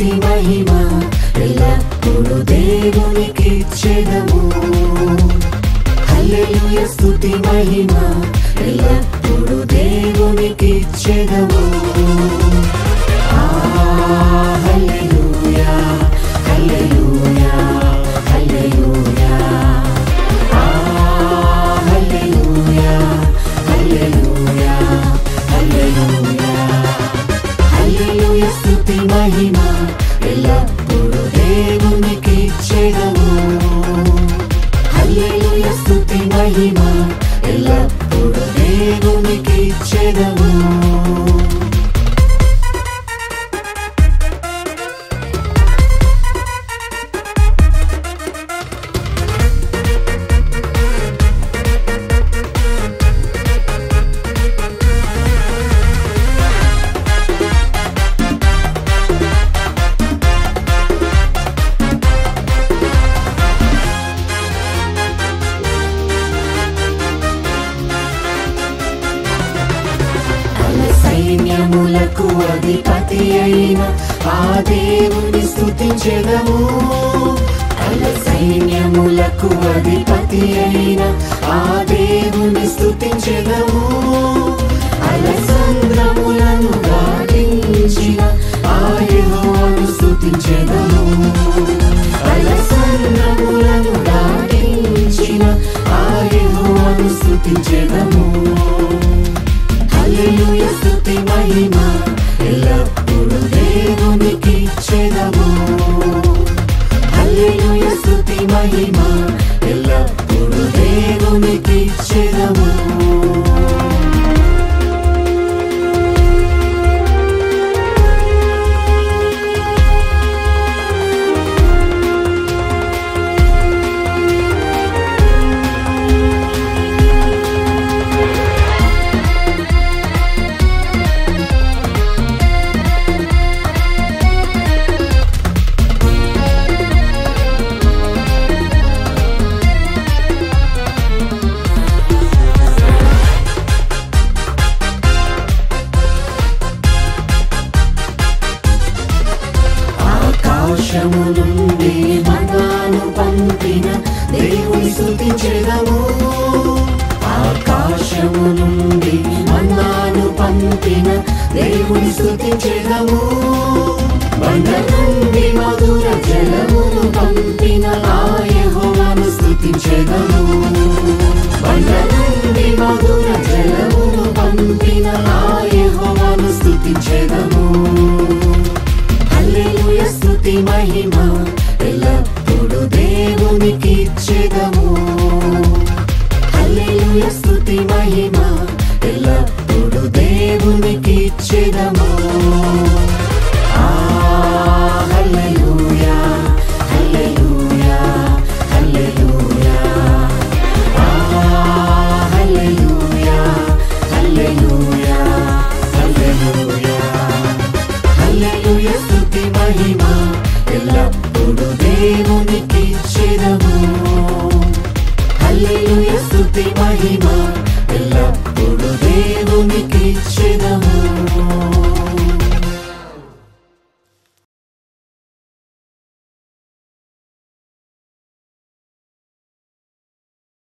స్తుతి మహిమ ఎల్లప్పుడూ దేవునికిచ్చెదము. హల్లెలూయా స్తుతి మహిమ ఎల్లప్పుడూ దేవునికిచ్చెదము. హల్లెలూయా హల్లెలూయా హల్లెలూయా హల్లెలూయా హల్లెలూయా హల్లెలూయా హల్లెలూయా స్తుతి మహిమ ఎల్లప్పుడూ దేవునికిచ్చెదము. హల్లెలూయా స్తుతి మహిమ ఎల్లప్పుడూ దేవునికిచ్చెదము. సైన్యములకు అధిపతి అయిన ఆ దేవుని స్తుతించెదము. సైన్యములకు అధిపతి అయిన ఆ దేవుని స్తుతించెదము. సంద్రములను దాటించిన ఆ యెహోవాను స్తుతించెదము. సంద్రములను దాటించిన ఆ యెహోవాను స్తుతించెదము. హల్లెలూయా స్తుతి మహిమ ఎల్లప్పుడూ దేవునికిచ్చెదము. హల్లెలూయా స్తుతి మహిమ ఎల్లప్పుడూ దేవునికిచ్చెదము. ఆకాశము నుండి మన్నాను పంపిన దేవుని స్తుతించెదము. ఆకాశము నుండి మన్నాను పంపిన దేవుని స్తుతించెదము. బండ నుండి మధుర జలమును పంపిన ఆ యెహోవాను స్తుతించెదము. బండ నుండి మధుర జలమును పంపిన ఆ యెహోవాను స్తుతించెదము. హల్లెలూయా స్తుతి మహిమ ఎల్లప్పుడూ దేవునికిచ్చెదము. హల్లెలూయా స్తుతి మహిమ ఎల్లప్పుడూ దేవునికిచ్చెదము. హల్లెలూయా హల్లెలూయా హల్లెలూయా హల్లెలూయా హల్లెలూయా హల్లెలూయా హల్లెలూయా స్తుతి మహిమ ఎల్లప్పుడూ దేవునికిచ్చెదము. హల్లెలూయా స్తుతి మహిమ ఎల్లప్పుడూ దేవునికిచ్చెదము.